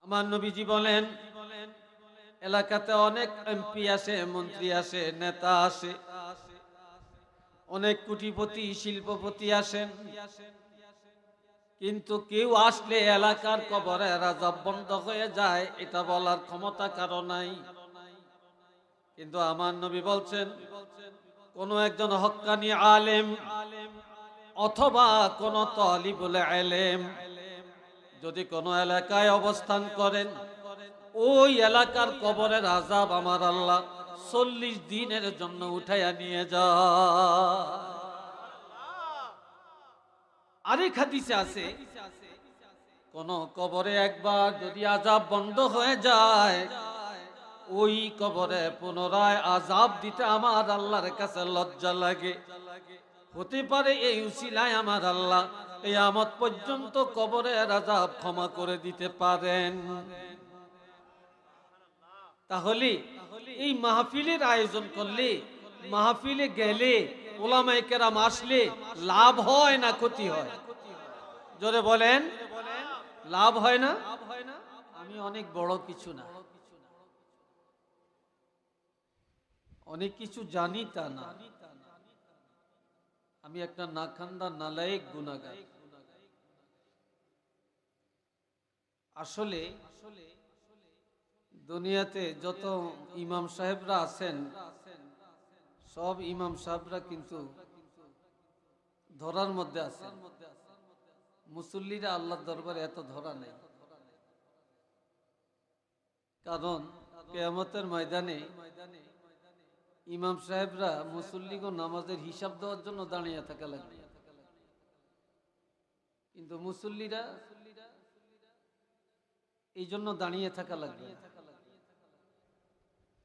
আমার নবীজি বলেন, এলাকাতে অনেক এমপি আসে, মন্ত্রী আসে, নেতা আসে, অনেক কোটিপতি শিল্পপতি আসেন, কিন্তু কেউ আসলে এলাকার কবরে রাজাব বন্ধ হয়ে যায়, এটা বলার ক্ষমতা কারো নাই। কিন্তু আমার নবী বলছেন, কোন একজন হক্কানি আলেম অথবা কোন তালিবুল ইলম যদি কোন এলাকায় অবস্থান করেন, ওই এলাকার কবরের আযাব আমার আল্লাহ 40 দিনের জন্য উঠাইয়া নিয়ে যায়। আরেক হাদিসে আছে, কোন কবরে একবার যদি আযাব বন্ধ হয়ে যায়, ওই কবরে পুনরায় আযাব দিতে আমার আল্লাহর কাছে লজ্জা লাগে। হতে পারে এই উসিলায় আমার আল্লাহ কিয়ামত পর্যন্ত কবরের আযাব ক্ষমা করে দিতে পারেন। তাহলে এই মাহফিলের আয়োজন করলে, মাহফিলে গেলে, ওলামায়ে কেরাম আসলে লাভ হয় না ক্ষতি হয়? জোরে বলেন, লাভ হয় না? আমি অনেক বড় কিছু না, অনেক কিছু জানি তা না, আমি একটা নাখান্দা নালায়েক গুনাহগার। আসলে দুনিয়াতে যত ইমাম সাহেবরা আছেন, সব ইমাম সাহেবরা কিন্তু ধরার মধ্যে আছেন। মুসল্লিরা আল্লাহর দরবারে এত ধরা নেই, কারণ কিয়ামতের ময়দানে ইমাম সাহেবরা মুসল্লিগো নামাজের হিসাব দেওয়ার জন্য দাঁড়িয়ে থাকা লাগবে, কিন্তু মুসল্লিরা এই জন্য দাঁড়িয়ে থাকা লাগবে।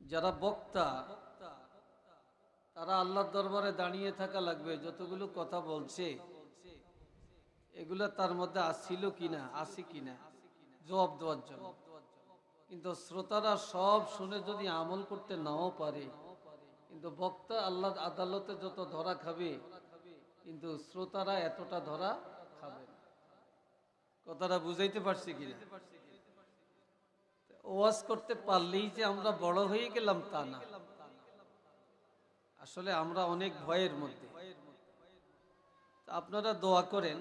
যারা বক্তা তারা আল্লাহর দরবারে দাঁড়িয়ে থাকা লাগবে, যতগুলো কথা বলছে এগুলা তার মধ্যে আসছিল কিনা, আছে কিনা জবাব দেওয়ার জন্য। কিন্তু শ্রোতারা সব শুনে যদি আমল করতে নাও পারে, কিন্তু বক্তা আল্লাহর আদালতে যত ধরা খাবে, কিন্তু শ্রোতারা এতটা ধরা খাবে না। কথাটা বুঝাইতে পারছি কিনা? ওয়াজ করতে পারলেই যে আমরা বড় হয়ে গেলাম তা না, আসলে আমরা অনেক ভয়ের মধ্যে। আপনারা দোয়া করেন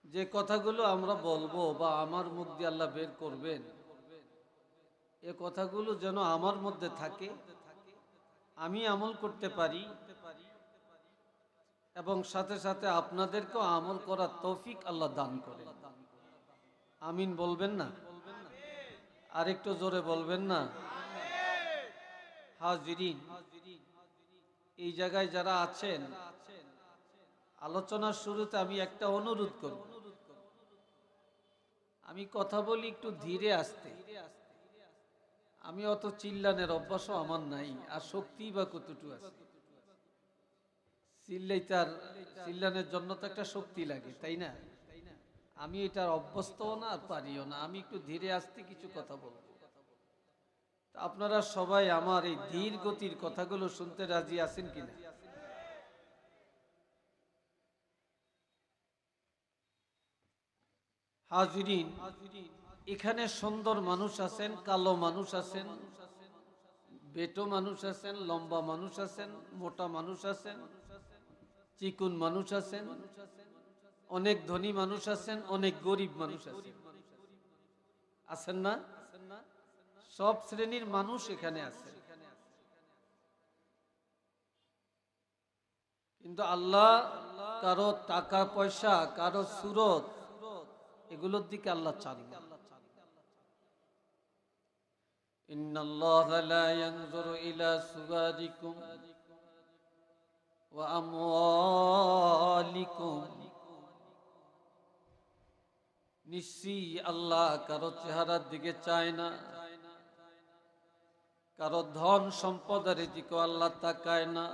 যে কথাগুলো আমরা বলবো বা আমার মুখ দিয়ে আল্লাহ বের করবেন, এ কথাগুলো যেন আমার মধ্যে থাকে, আমি আমল করতে পারি, এবং সাথে সাথে আপনাদেরকেও আমল করার তৌফিক আল্লাহ দান করেন। আমিন বলবেন না? আর একটু জোরে বলবেন না? হাজিরিন, এই জায়গায় যারা আছেন, আলোচনার শুরুতে আমি একটা অনুরোধ করব, আমি কথা বলি একটু ধীরে আস্তে। আমি অত চিল্লানের অভ্যাসও আমার নাই, আর শক্তি বা কতটুকু আছে? চিল্লানের জন্য তো একটা শক্তি লাগে, তাই না? আমি এটার অভ্যস্তও না আর পারিও না, আমি একটু ধীরে আস্তে কিছু কথা বলবো। আপনারা সবাই আমার এই ধীর গতির কথাগুলো শুনতে রাজি আছেন কিনা? হাজিরিন, এখানে সুন্দর মানুষ আছেন, কালো মানুষ আছেন, বেটো মানুষ আছেন, লম্বা মানুষ আছেন, মোটা মানুষ আছেন, চিকুন মানুষ আছেন, অনেক ধনী মানুষ আছেন, অনেক গরিব মানুষ আছেন, আছেন না? সব শ্রেণীর মানুষ এখানে আছেন। কিন্তু আল্লাহ কারো টাকা পয়সা, কারো সুরত, এগুলোর দিকে আল্লাহ চান না। ইন্নাল্লাহা লা ইয়ানজুরু ইলা সুওয়ারিকুম ওয়া আমওয়ালিকুম, নিশ্চয়ই আল্লাহ কারো চেহারার দিকে চায় না, কারো ধন সম্পদের দিকে আল্লাহ তাকায় না।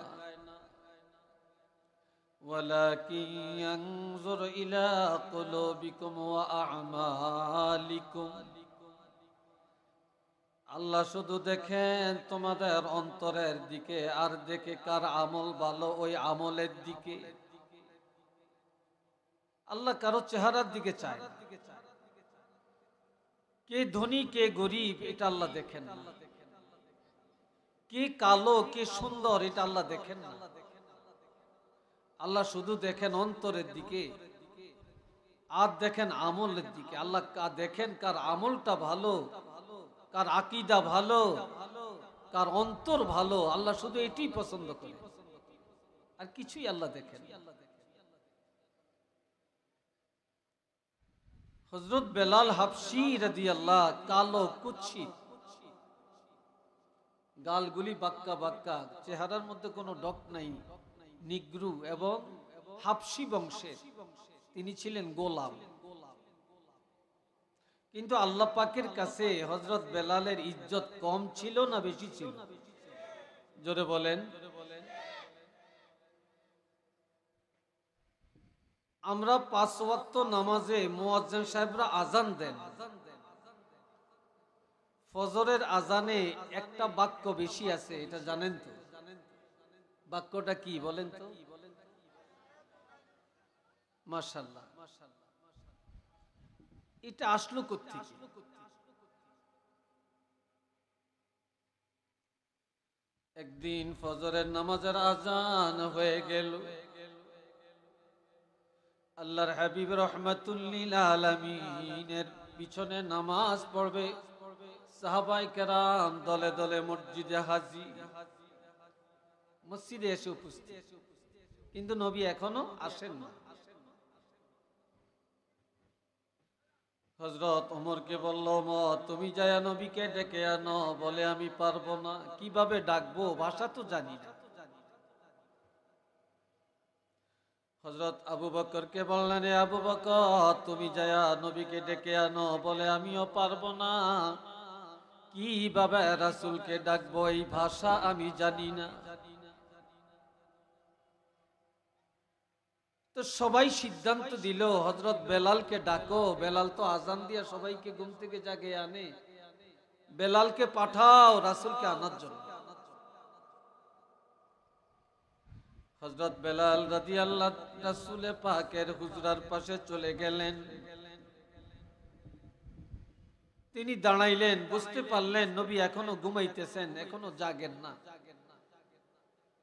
ওয়ালাকিন ইয়ানজুরু ইলা কুলুবিকুম ওয়া আ'মালিকুম, আল্লাহ শুধু দেখেন তোমাদের অন্তরের দিকে, আর দেখে কার আমল ভালো ওই আমলের দিকে। আল্লাহ কারো চেহারার দিকে চায় না। কে ধনী কে গরিব এটা আল্লাহ দেখেন না, কে কালো কে সুন্দর এটা আল্লাহ দেখেন না। আল্লাহ শুধু দেখেন অন্তরের দিকে, আর দেখেন আমলের দিকে। আল্লাহ দেখেন কার আমলটা ভালো, কার আকীদা ভালো, কার অন্তর ভালো। আল্লাহ শুধু এটাই পছন্দ করে, আর কিছুই আল্লাহ দেখেন। হযরত বেলাল হাবশী রাদিয়াল্লাহু, কালো কুৎসিত, গালগুলি বাক্কা বাক্কা, চেহারার মধ্যে কোনো ডক নাই, নিগ্রু এবং হাবশী বংশের। তিনি ছিলেন গোলাম। কিন্তু আল্লাহ পাকের কাছে হযরত বেলালের ইজ্জত কম ছিল না বেশি ছিল? জোরে বলেন। আমরা 5 ওয়াক্ত নামাজে মুয়াজ্জিন সাহেবরা আজান দেন, ফজরের আজানে একটা বাক্য বেশি আছে, এটা জানেন তো? বাক্যটা কি বলেন তো? মাশাআল্লাহ। এটা আসলো কোত্থেকে? একদিন ফজরের নামাজের আজান হয়ে গেল, আল্লাহর হাবিব রাহমাতুল লিল আলামিনের পিছনে নামাজ পড়বে সাহাবায়ে কেরাম দলে দলে মসজিদে হাজির, মসজিদে এসে উপস্থিত, কিন্তু নবী এখনো আসেন না। হযরত ওমরকে বলল, ওমর তুমি যায়া নবীকে ডেকে আনো। বলে আমি পারবো না, কিভাবে ডাকবো, ভাষা তো জানি না। হযরত আবু বকরকে বললেন, এ আবু বকর তুমি যায়া নবীকে ডেকে আনো। বলে আমিও পারবো না, কিভাবে রাসূলকে ডাকবো, এই ভাষা আমি জানি না। তো সবাই সিদ্ধান্ত দিল হযরত বেলালকে ডাকো। বেলাল তো আজান দিয়া সবাইকে ঘুম থেকে জাগিয়ে আনে, বেলালকে পাঠাও রাসূলকে আনার জন্য। হযরত বেলাল রাদিয়াল্লাহু রাসূলে পাকের হুজরার পাশে চলে গেলেন। তিনি দাঁড়াইলেন, বুঝতে পারলেন নবী এখনো ঘুমাইতেছেন, এখনো জাগেন না।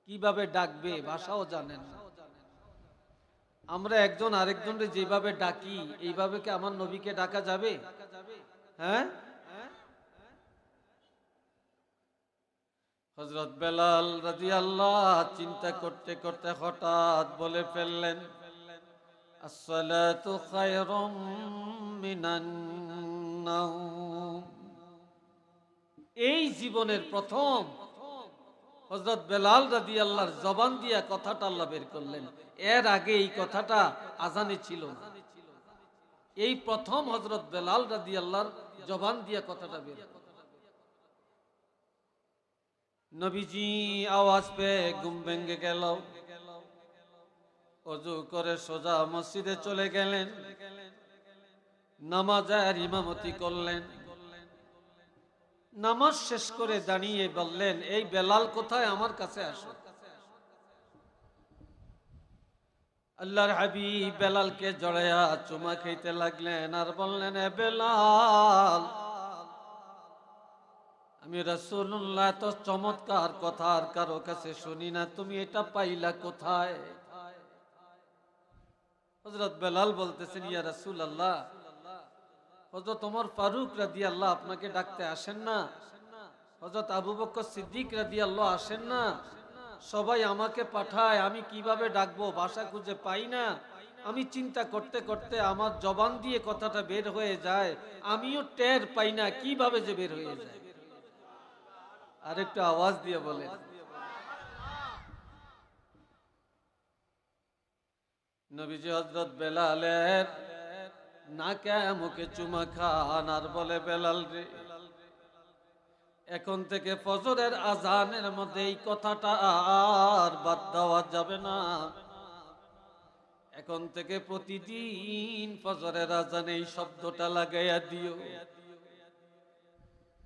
কিভাবে ডাকবে, ভাষাও জানেন না। আমরা একজন আরেকজনকে যেভাবে ডাকি, এইভাবে কি আমার নবীকে ডাকা যাবে? হ্যাঁ। হযরত বেলাল রাদিয়াল্লাহু চিন্তা করতে করতে হঠাৎ বলে ফেললেন, আসসালাতু খায়রুম মিনান নাওম। এই জীবনের প্রথম হযরত বেলাল রাদিয়াল্লাহর জবান দিয়া কথাটা আল্লাহ বের করলেন। এর আগে এই কথাটা আজানে ছিল না। এই প্রথম হযরত বেলাল রাদিয়াল্লাহর জবান দিয়া কথাটা বের করলেন। নবীজি আওয়াজ পেয়ে ঘুম ভেঙে গেল, ওযু করে সোজা মসজিদে চলে গেলেন, নামাজের ইমামতি করলেন। নামাজ শেষ করে দাঁড়িয়ে বললেন, এই বেলাল কোথায়, আমার কাছে আসো। আল্লাহর হাবিব বেলালকে জড়ায়া চুমা খেতে লাগলেন আর বললেন, এ বেলাল, আমি রাসূলুল্লাহ তো চমৎকার কথা আর কারো কাছে শুনি না, তুমি এটা পাইলা কোথায়? হযরত বেলাল বলতেছেন, ইয়া রাসূলুল্লাহ, হযরত ওমর ফারুক রাদিয়াল্লাহু আপনাকে ডাকতে আসেন না? হযরত আবু বকর সিদ্দিক রাদিয়াল্লাহু আসেন না? সবাই আমাকে পাঠায়, আমি কিভাবে ডাকবো, ভাষা খুঁজে পাই না। আমি চিন্তা করতে করতে আমার জবান দিয়ে কথাটা বের হয়ে যায়, আমিও টের পাই না কিভাবে যে বের হয়ে যায়। আর একটু আওয়াজ দিয়ে বলেন। নবীজি হযরত বেলালের নাকে মুখে চুমা খান আর বলে, বেলাল রে, এখন থেকে ফজরের আজানের মধ্যে এই কথাটা আর বাদ দেওয়া যাবে না। এখন থেকে প্রতিদিন ফজরের আজানে এই শব্দটা লাগাইয়া দিও।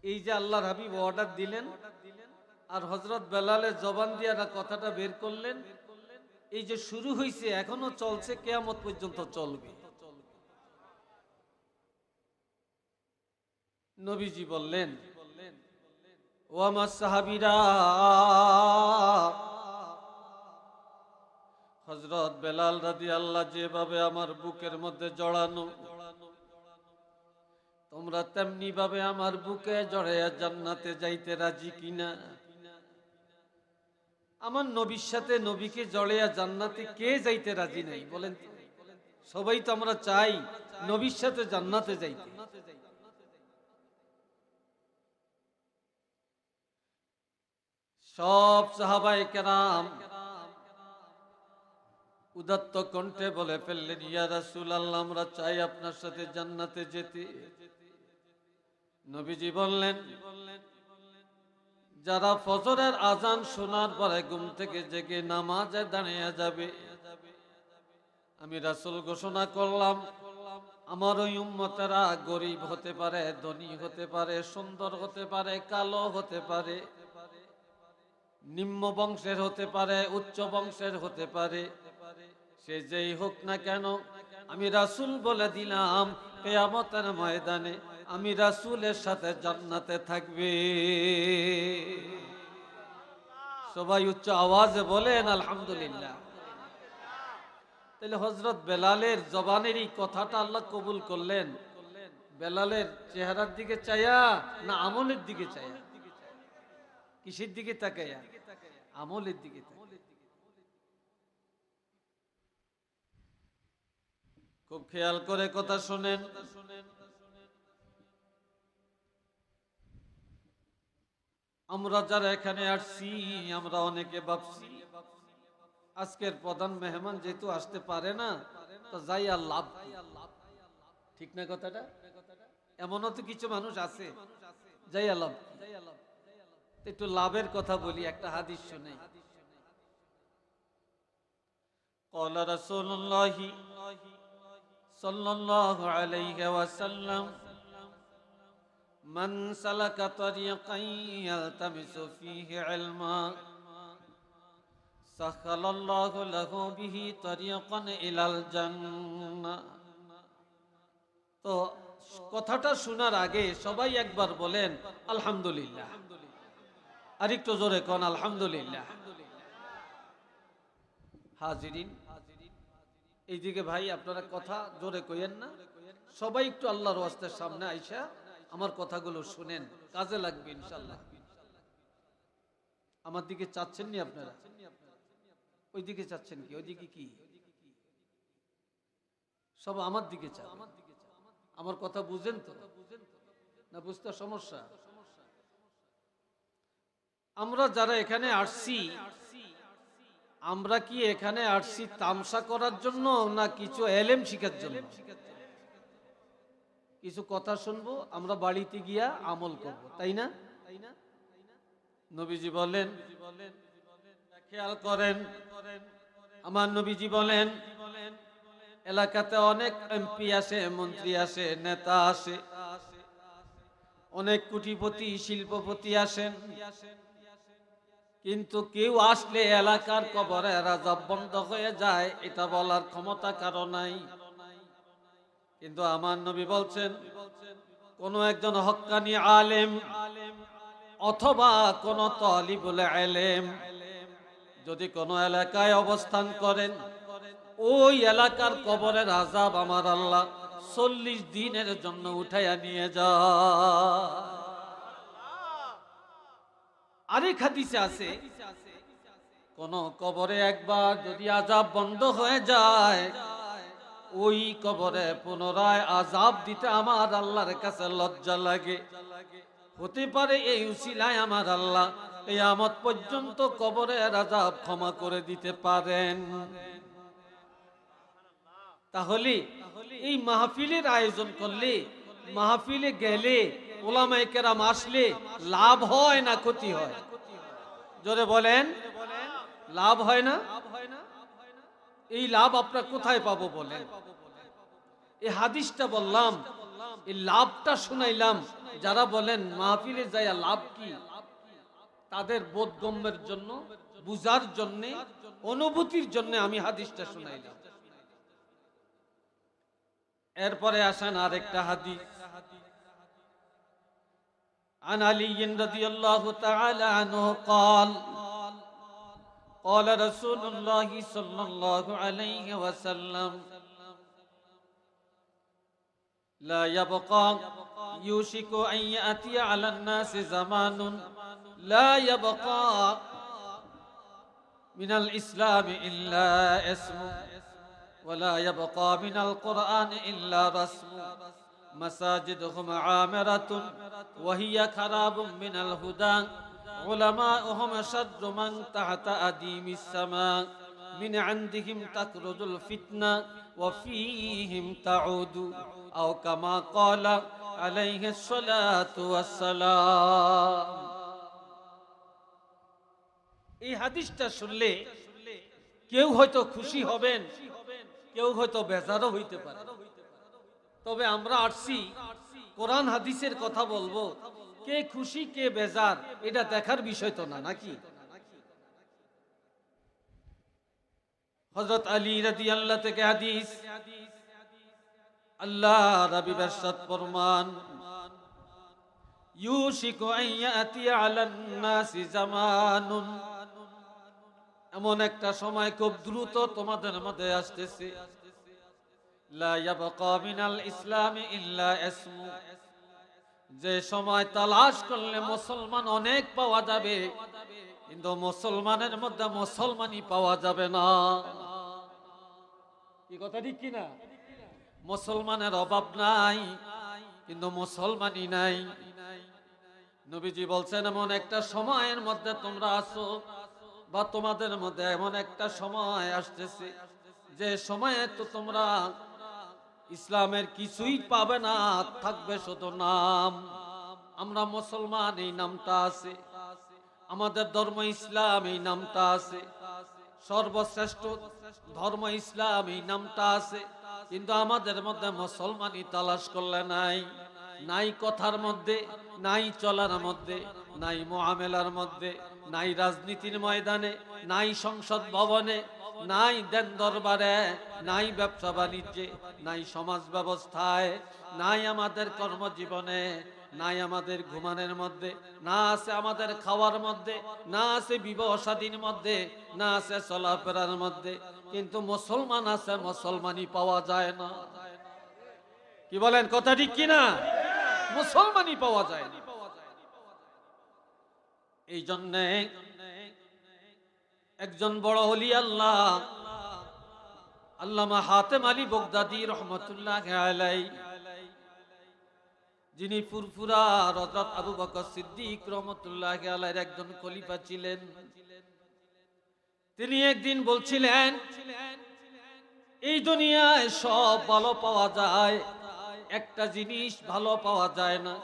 এই যে আল্লাহর হাবিব অর্ডার দিলেন আর হযরত বেলালের জবান দিয়ে কথাটা বের করলেন, এই যে শুরু হয়েছে এখনো চলছে, কিয়ামত পর্যন্ত চলবে। নবীজি বললেন, ও আমার সাহাবীরা, হযরত বেলাল রাদিয়াল্লাহু যেভাবে আমার বুকের মধ্যে জড়ানো, তোমরা তেমনি ভাবে আমার বুকে জড়াইয়া জান্নাতে যাইতে রাজি কিনা? আমার নবীর সাথে নবীকে জড়াইয়া জান্নাতে কে যাইতে রাজি নাই বলেন তো? সবাই তো আমরা চাই নবীর সাথে জান্নাতে যাইতে। সব সাহাবায়ে কেরাম উদাত্ত কণ্ঠে বলে ফেললেন, ইয়া রাসূলুল্লাহ, আমরা চাই আপনার সাথে জান্নাতে যেতে। নবীজি বললেন, যারা ফজরের আজান শোনার পরে ঘুম থেকে জেগে নামাজে দাঁড়িয়ে যাবে, আমি রাসূল ঘোষণা করলাম, আমার ওই উম্মতেরা গরিব হতে পারে, ধনী হতে পারে, সুন্দর হতে পারে, কালো হতে পারে, নিম্ন বংশের হতে পারে, উচ্চ বংশের হতে পারে, সে যেই হোক না কেন, আমি রাসূল বলে দিলাম, কিয়ামতের ময়দানে আমি রাসূলের সাথে জান্নাতে থাকবে। সবাই উচ্চ আওয়াজে বলেন আলহামদুলিল্লাহ। তাহলে হযরত বেলালের জবানের এই কথাটা আল্লাহ কবুল করলেন বেলালের চেহারার দিকে চাইয়া না আমলের দিকে চাইয়া? কিসের দিকে তাকাইয়া? আমলের দিকে। খুব খেয়াল করে কথা শুনেন। আমরা যারা এখানে আসছি, আমরা অনেকে ভাবছি আজকের প্রধান মেহমান যেহেতু আসতে পারে না, তো যাই আর লাভ কি? ঠিক না কথাটা? এমনও তো কিছু মানুষ আছে, যাই আর লাভ কি? একটু লাভের কথা বলি, একটা হাদিস শুনে। قال رسول الله صلى الله عليه وسلم من سلك طريقا يلتمس فيه علما سهل الله له به طريقا إلى الجنة। তো কথাটা শোনার আগে সবাই একবার বলেন আলহামদুলিল্লাহ। আর একটু জোরে কোন আলহামদুলিল্লাহ। হাজিরিন, এইদিকে ভাই আপনারা কথা জোরে কইেন না, সবাই একটু আল্লাহর ওয়াস্তের সামনে আইসা আমার কথাগুলো শুনেন, কাজে লাগবে ইনশাআল্লাহ। আমার দিকে চাচ্ছেন নি আপনারা? ওই দিকে চাচ্ছেন কি? ওইদিকে কি সব আমার দিকে চান? আমার কথা বুঝেন তো না? বুঝতে সমস্যা? আমরা যারা এখানে আসছি, আমরা কি এখানে আসছি তামসা করার জন্য না কিছু এলেম শিখার জন্য? কিছু কথা শুনবো, আমরা বাড়িতে গিয়া আমল করব, তাই না? নবীজি বলেন, খেয়াল করেন, আমার নবীজি বলেন, এলাকাতে অনেক এমপি আসে, মন্ত্রী আসে, নেতা আসে, অনেক কোটিপতি শিল্পপতি আসেন, কিন্তু কেউ আসলে এলাকার কবরে রাজাব বন্ধ হয়ে যায়, এটা বলার ক্ষমতা কারো নাই। কিন্তু আমার নবী বলছেন, কোন একজন হক্কানি আলেম অথবা কোন তালিবুল ইলম যদি কোন এলাকায় অবস্থান করেন, ওই এলাকার কবরের আযাব আমার আল্লাহ 40 দিনের জন্য উঠাইয়া নিয়ে যায়। আরেক হাদিসে আছে, কোন কবরে একবার যদি আযাব বন্ধ হয়ে যায়, ওই কবরে পুনরায় আযাব দিতে আমার আল্লাহর কাছে লজ্জা লাগে। হতে পারে এই উসিলায় আমার আল্লাহ কিয়ামত পর্যন্ত কবরের আযাব ক্ষমা করে দিতে পারেন। তাহলে এই মাহফিলের আয়োজন করলে, মাহফিলে গেলে, ওলামায়ে কেরাম আসলে লাভ হয় না ক্ষতি হয়? জোরে বলেন, লাভ হয় না? এই লাভ আপনারা কোথায় পাবো বলেন? এই হাদিসটা বললাম, এই লাভটা শুনাইলাম, যারা বলেন মাহফিলে যাইয়া লাভ কি, তাদের বোধগম্যের জন্য, বুঝার জন্য, অনুভূতির জন্য আমি হাদিসটা শুনাইলাম। এরপরে আসেন আরেকটা হাদিস। عن علي رضي الله تعالى عنه قال قال رسول الله صلى الله عليه وسلم لا يبقى يوشك أن يأتي على الناس زمان لا يبقى من الإسلام إلا اسم ولا يبقى من القرآن إلا رسم مساجدهم عامرة وهي خراب من الهدى علماؤهم شر من تحت أديم السماء من عندهم تخرج الفتنة وفيهم تعود أو كما قال عليه الصلاة والسلام. এই হাদিসটা শুনলে কেউ হয়তো খুশি হবেন, কেউ হয়তো বেজারও হইতে পারে। তবে আমরা আসছি কোরআন হাদিসের কথা বলবো, কে খুশি কে বেজার এটা দেখার বিষয় তো না, নাকি? হযরত আলী রাদিয়াল্লাহু থেকে হাদিস, আল্লাহ রাবী ইরশাদ ফরমান ইউশিকু আন ইয়াতি আলান নাসি জামানুন, এমন একটা সময় খুব দ্রুত তোমাদের মধ্যে আসতেছে, লা ইয়াবকা মিনাল ইসলামি ইল্লা ইসমু, যে সময় তালাশ করলে মুসলমান অনেক পাওয়া যাবে, কিন্তু মুসলমানের মধ্যে মুসলমানই পাওয়া যাবে না। কি কথা ঠিক কিনা? মুসলমানের অভাব নাই, কিন্তু মুসলমানই নাই। নবীজি বলছেন এমন একটা সময়ের মধ্যে তোমরা আসো, বা তোমাদের মধ্যে এমন একটা সময় আসতেছে যে সময়ে তো তোমরা ইসলামের কিছুই পাবে না, থাকবে শুধু নাম। আমরা মুসলমান এই নামটা আছে, আমাদের ধর্ম ইসলাম এই নামটা আছে, সর্বশ্রেষ্ঠ ধর্ম ইসলাম এই নামটা আছে, কিন্তু আমাদের মধ্যে মুসলমানই তালাশ করলে নাই। নাই কথার মধ্যে, নাই চলার মধ্যে, নাই মুআমেলার মধ্যে, নাই রাজনীতির ময়দানে, নাই সংসদ ভবনে, নাই দেন দরবারে, নাই ব্যবসা বাণিজ্যে, নাই সমাজ ব্যবস্থায়, নাই আমাদের কর্মজীবনে, নাই আমাদের ঘুমানোর মধ্যে, না আছে আমাদের খাওয়ার মধ্যে, না আছে বিবাহ শাদীর মধ্যে, না আছে চলাফেরার মধ্যে, কিন্তু মুসলমান আছে, মুসলমানই পাওয়া যায় না। কি বলেন, কথা ঠিক কিনা? মুসলমানই পাওয়া যায় না। এই জন্যে একজন বড় ওলি আল্লাহ আল্লামা হাতেম আলী বগদাদী রহমতুল্লাহ আলাইহি, যিনি ফুরফুরা হযরত আবু বকর সিদ্দিক রহমতুল্লাহ আলাইহির একজন খলিফা ছিলেন, তিনি একদিন বলছিলেন এই দুনিয়ায় সব ভালো পাওয়া যায়, একটা জিনিস ভালো পাওয়া যায় না।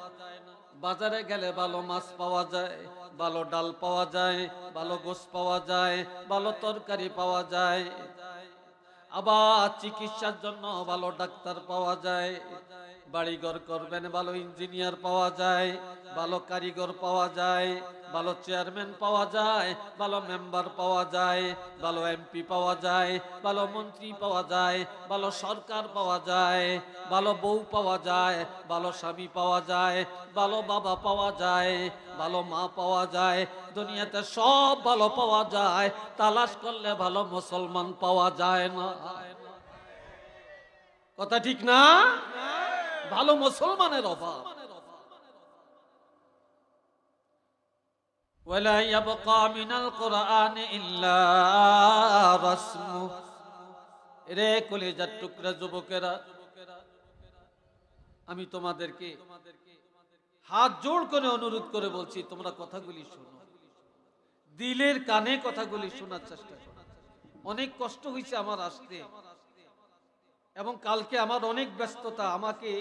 বাজারে গেলে ভালো মাছ পাওয়া যায়, ভালো ডাল পাওয়া যায়, ভালো গোশত পাওয়া যায়, ভালো তরকারি পাওয়া যায়, আবার চিকিৎসার জন্য ভালো ডাক্তার পাওয়া যায়, বাড়িঘর করবেন ভালো ইঞ্জিনিয়ার পাওয়া যায়, ভালো কারিগর পাওয়া যায়, ভালো চেয়ারম্যান পাওয়া যায়, ভালো মেম্বার পাওয়া যায়, ভালো এমপি পাওয়া যায়, ভালো মন্ত্রী পাওয়া যায়, ভালো সরকার পাওয়া যায়, ভালো বউ পাওয়া যায়, ভালো স্বামী পাওয়া যায়, ভালো বাবা পাওয়া যায়, ভালো মা পাওয়া যায়। দুনিয়াতে সব ভালো পাওয়া যায়, তালাশ করলে ভালো মুসলমান পাওয়া যায় না। কথা ঠিক না? ভালো মুসলমানের অভাব। ওয়ালা ইয়াবকা মিনাল কুরআন ইল্লা রাসমু, রে কলিজার টুকরা যুবকেরা, আমি তোমাদেরকে হাত জোড় করে অনুরোধ করে বলছি, তোমরা কথাগুলি শোনো, দিলের কানে কথাগুলি শোনার চেষ্টা করো। অনেক কষ্ট হয়েছে আমার আসতে, এবং কালকে আমার অনেক ব্যস্ততা, আমাকে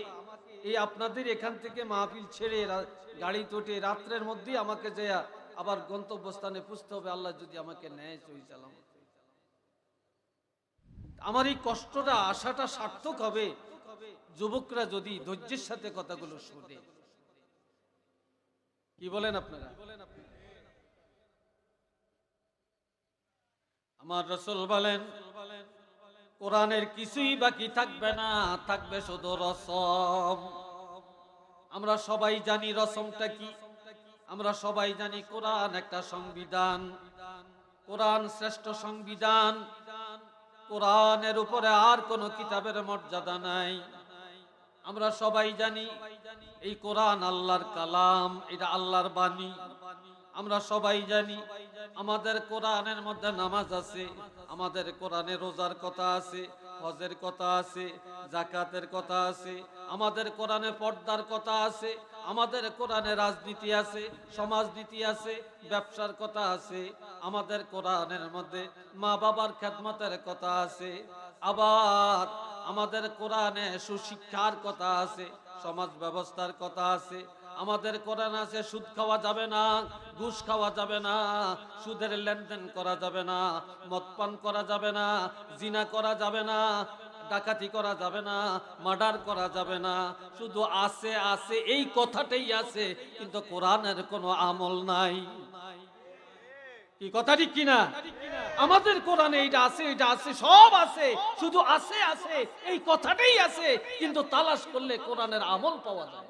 এই আপনাদের এখান থেকে মাহফিল ছেড়ে গাড়ি তোটে রাত্রের মধ্যেই আমাকে যে আবার গন্তব্যস্থানে পৌঁছতে হবে, আল্লাহ যদি আমাকে নেয় সহি সালামত। আমার এই কষ্টটা, আশাটা সার্থক হবে যুবকরা যদি ধৈর্যের সাথে কথাগুলো শুনে। কি বলেন আপনারা? আমার রাসূল বলেন কোরআনের কিছুই বাকি থাকবে না, থাকবে শুধু রসম। আমরা সবাই জানি রসমটা কি। আমরা সবাই জানি কোরআন একটা সংবিধান, কোরআন শ্রেষ্ঠ সংবিধান, কোরআনের উপরে আর কোনো কিতাবের মর্যাদা নাই। আমরা সবাই জানি এই কোরআন আল্লাহর কালাম, এটা আল্লাহর বাণী। আমরা সবাই জানি আমাদের কোরআনের মধ্যে নামাজ আছে, আমাদের কোরআনে রোজার কথা আছে, হজের কথা আছে, যাকাতের কথা আছে, আমাদের কোরআনে পর্দার কথা আছে, আমাদের কোরআনে রাজনীতি আছে, সমাজনীতি আছে, ব্যবসার কথা আছে, আমাদের কোরআনের মধ্যে মা বাবার খেদমতের কথা আছে, আবার আমাদের কোরআনে সুশিক্ষার কথা আছে, সমাজ ব্যবস্থার কথা আছে। আমাদের কোরআন আছে সুদ খাওয়া যাবে না, ঘুষ খাওয়া যাবে না, সুদের লেনদেন করা যাবে না, মদ পান করা যাবে না, জিনা করা যাবে না, ডাকাতি করা যাবে না, মার্ডার করা যাবে না। শুধু আছে আছে এই কথাটাই আছে, কিন্তু কোরআনের কোনো আমল নাই। কি কথা ঠিক কিনা? আমাদের কোরআনে এটা আছে, এটা আছে, সব আছে, শুধু আছে আছে এই কথাটাই আছে, কিন্তু তালাশ করলে কোরআনের আমল পাওয়া যায়।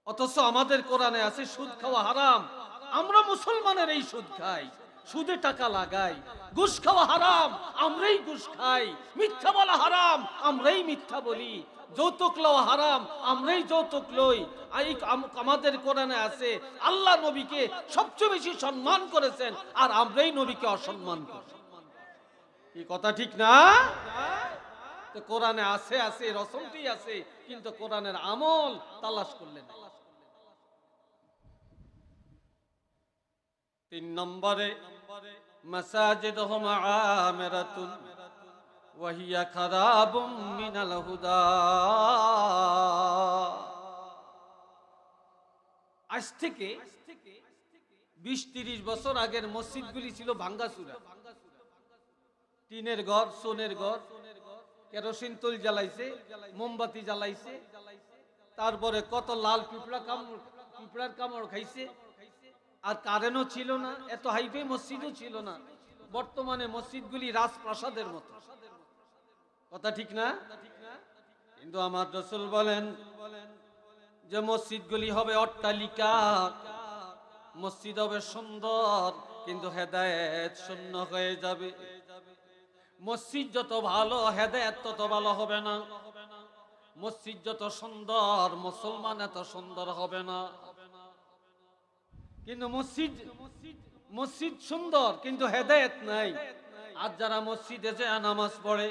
অথচ আমাদের কোরআনে আছে সুদ খাওয়া হারাম, আমরা মুসলমানের এই সুদ খাই, সুদে টাকা লাগাই। ঘুষ খাওয়া হারাম, আমরাই ঘুষ খাই। মিথ্যা বলা হারাম, আমরাই মিথ্যা বলি। যৌতুক লওয়া হারাম, আমরাই যৌতুক লই। আমাদের কোরআনে আছে আল্লাহ নবীকে সবচেয়ে বেশি সম্মান করেছেন, আর আমরাই নবীকে অসম্মান করি। এই কথা ঠিক না? তো কোরআনে আছে আছে, রসমটি আছে, কিন্তু কোরআনের আমল তালাশ করলে না। 3 নম্বরে মাসাজিদুহুম আমিরাতুন ওয়া হিয়া খারাবুম মিনাল হুদা। আজ থেকে 20-30 বছর আগের মসজিদগুলি ছিল ভাঙ্গাচুরা, টিনের ঘর, সোনের ঘর, কেরোসিন তৈল জ্বালাইছে, মোমবাতি জ্বালাইছে, তারপরে কত লাল পিঁপড়ার কামড় খাইছে, আর কারেন্টও ছিল না, এত হাইফাই মসজিদও ছিল না। বর্তমানে মসজিদগুলি রাজপ্রাসাদের মতো। কথা ঠিক না? কিন্তু আমার রাসূল বলেন যে মসজিদগুলি হবে অট্টালিকা, মসজিদ হবে সুন্দর, কিন্তু হেদায়েত শূন্য হয়ে যাবে। মসজিদ যত ভালো, হেদায়েত তত ভালো হবে না। মসজিদ যত সুন্দর, মুসলমান এত সুন্দর হবে না। কিন্তু মসজিদ সুন্দর, কিন্তু হেদায়েত নাই। আর যারা মসজিদে যায় নামাজ পড়ে,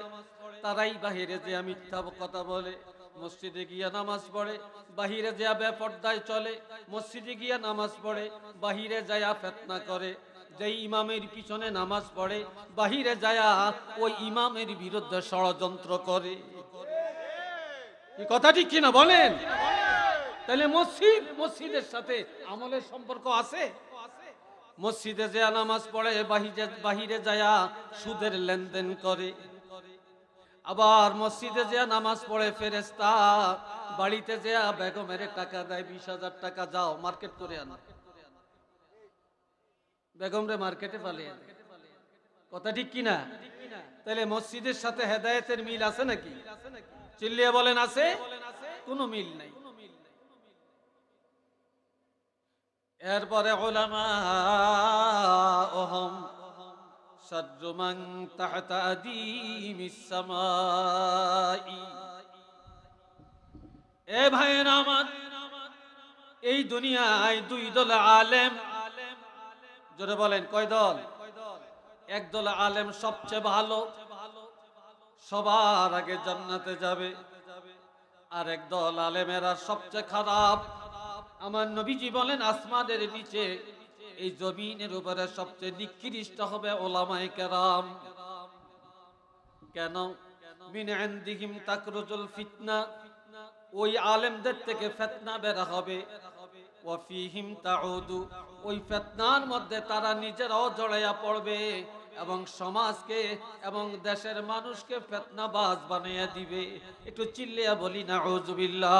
তারাই বাহিরে যে মিথ্যা কথা বলে। মসজিদে গিয়া নামাজ পড়ে, বাহিরে যায় বেপরদায় চলে। মসজিদে গিয়া নামাজ পড়ে, বাহিরে যায় ফিতনা করে। যেই ইমামের পিছনে নামাজ পড়ে, বাহিরে যায় ওই ইমামের বিরুদ্ধে ষড়যন্ত্র করে। এই কথা ঠিক কিনা বলেন? তাহলে মসজিদের সাথে আমলের সম্পর্ক আছে? মসজিদে যে নামাজ পড়ে, বাহিরে যায় সুদের লেনদেন করে। আবার মসজিদে যে নামাজ পড়ে ফেরেশতা, বাড়িতে যে বেগমের টাকা দেয় 20,000 টাকা, যাও মার্কেট করে আনো, বেগমরে মার্কেটে পালিয়ে আনো। কথা ঠিক কিনা? তাহলে মসজিদের সাথে হেদায়েতের মিল আছে নাকি? চিল্লিয়ে বলেন আছে? কোনো মিল নাই। এরপরে উলামা ওহম শাররু মান তাহতা আদিমিস সামাই। এ ভাইরা আমার, এই দুনিয়ায় 2 দল আলেম, জোরে বলেন কয় দল? এক দল আলেম সবচেয়ে ভালো, সবার আগে জান্নাতে যাবে। আর এক দল আলেমেরা সবচেয়ে খারাপ। আমার নবীজি বলেন আসমানের নিচে, এই জমিনের উপরে সবচেয়ে নিকৃষ্ট হবে উলামায়ে কেরাম। কেন? মিন ইনদিহিম তাকরুজুল ফিতনা, ওই আলেমদের থেকে ফিতনা বের হবে। ওয়া ফীহিম তাউদু, ওই ফিতনার মধ্যে তারা নিজেরাও জড়াইয়া পড়বে এবং সমাজকে এবং দেশের মানুষকে ফিতনাবাজ বানিয়ে দিবে। একটু চিল্লিয়া বলি নাউযুবিল্লাহ।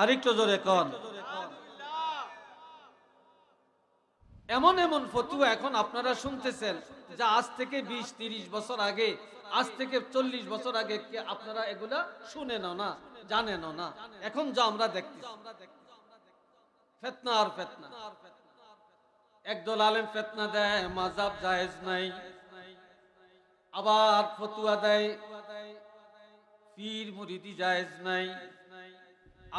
আরেকটু জোরে কোন। এমন এমন ফতোয়া এখন আপনারা শুনতেছেন, যা আজ থেকে 20-30 বছর আগে আজ থেকে 40 বছর আগে আপনারা এগুলা শুনেন না, জানেন না। এখন যা আমরা দেখতেছি ফিতনা আর ফিতনা। একদল আলেম ফিতনা দেয় মাযহাব জায়েজ নাই, আবার ফতোয়া দেয় পীর মুরিদি জায়েজ নাই।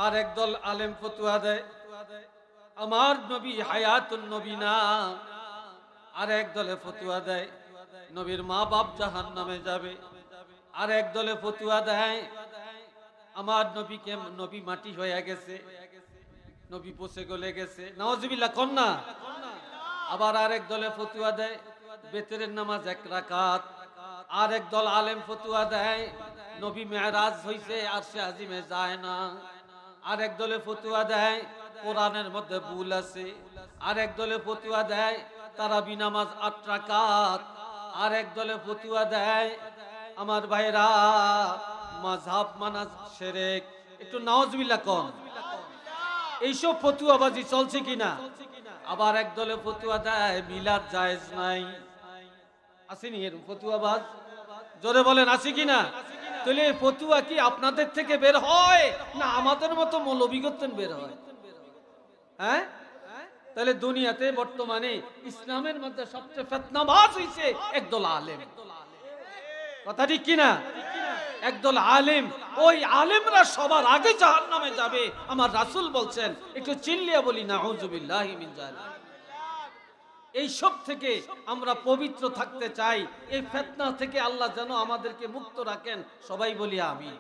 আর একদল আলেম ফতোয়া দেয় আমার নবী হায়াতুন নবী না। আর একদলে ফতোয়া দেয় নবীর মা বাপ জাহান্নামে যাবে। আর একদলে ফতোয়া দেয় আমার নবীকে নবী মাটি হয়ে গেছে, নবী পচে গলে গেছে, নাউজুবিল্লাহ কন্যা। আবার আরেক দলে ফতোয়া দেয় বেতরের নামাজ 1 রাকাত। আর এক দল আলেম ফতোয়া দেয় নবী মেরাজ হইছে আরশে আজিমে যায় না। আর এক দলে ফতোয়া দেয় কোরআনের মধ্যে ভুল আছে। আর এক দলে ফতোয়া দেয় তারাবি নামাজ 8 রাকাত। আর এক দলে ফতোয়া দেয় আমার ভাইরা মাযহাব মানা শিরক। একটু নাউজুবিল্লাহ কোন। এইসব ফতোয়াবাজি চলছে কিনা? আবার এক দলে ফতোয়া দেয় মিলাদ জায়েজ নাই। আসেনি এর ফতোয়াবাজ? জোরে বলেন আছে কিনা? তাহলে এই ফতোয়া কি আপনাদের থেকে বের হয় না আমাদের মতো মৌলবিগতেন বের হয়? হ্যাঁ, তাহলে দুনিয়াতে বর্তমানে ইসলামের মধ্যে সবচেয়ে ফিতনাবাজ হইছে একদল আলেম। কথা ঠিক কিনা? একদল আলেম, ওই আলেমরা সবার আগে জাহান্নামে যাবে আমার রাসূল বলছেন। একটু চিল্লিয়া বলি নাউজুবিল্লাহি মিন যালিক। এই সব থেকে আমরা পবিত্র থাকতে চাই। এই ফিতনা থেকে আল্লাহ যেন আমাদেরকে মুক্ত রাখেন। সবাই বলি আমিন।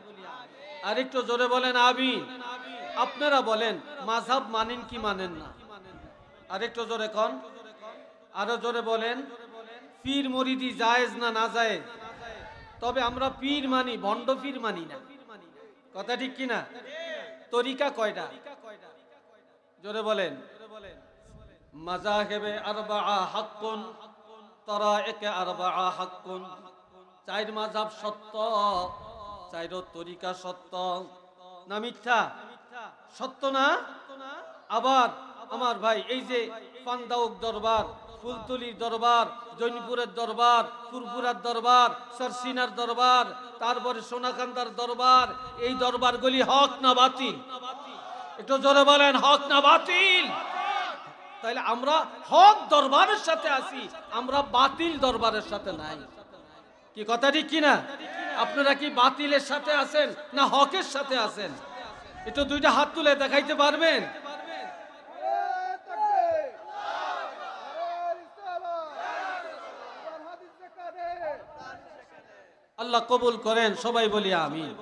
আর একটু জোরে বলেন আমিন। আপনারা বলেন মাযহাব মানেন কি মানেন না? আর একটু জোরে কোন। আরো জোরে বলেন পীর মুরিদি জায়েজ না না জায়েজ? তবে আমরা পীর মানি, ভণ্ড পীর মানি না। কথা ঠিক কিনা? তরিকা কয়টা? জোরে বলেন। মাযাহিবে আরবাআ হাক্কুন, তরায়েকে আরবাআ হাক্কুন। 4 মাযহাব সত্য, 4 তরিকা সত্য। না মিথ্যা? সত্য না? আবার আমার ভাই এই যে পান্দাউক দরবার, ফুলতলির দরবার, জৈনপুরের দরবার, ফুরফুরার দরবার, সরসিনার দরবার, তারপরে সোনাকান্দার দরবার, এই দরবারগুলি হক না বাতিল? একটু জোরে বলেন হক না বাতিল? তাহলে আমরা হক দরবারের সাথে আছি, আমরা বাতিল দরবারের সাথে নাই। কি কথা ঠিক কিনা? আপনারা কি বাতিলের সাথে আছেন না হকের সাথে আছেন? একটু দুইটা হাত তুলে দেখাইতে পারবেন? আল্লাহ কবুল করেন। সবাই বলি আমিন।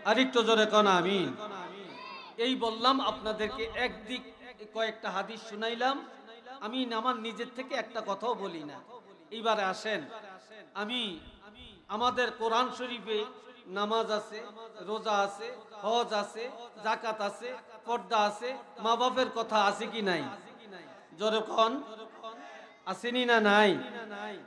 আর একটু জোরে কোন আমিন। এই বললাম আপনাদেরকে একদিক কয়েকটা হাদিস শুনাইলাম। আমি আমার নিজের থেকে একটা কথাও বলি না। এইবারে আসেন, আমি আমাদের কোরআন শরীফে নামাজ আছে, রোজা আছে, হজ আছে, যাকাত আছে, পর্দা আছে, মা বাপের কথা আছে কি নাই? জোরে কোন। আসেনি না নাই?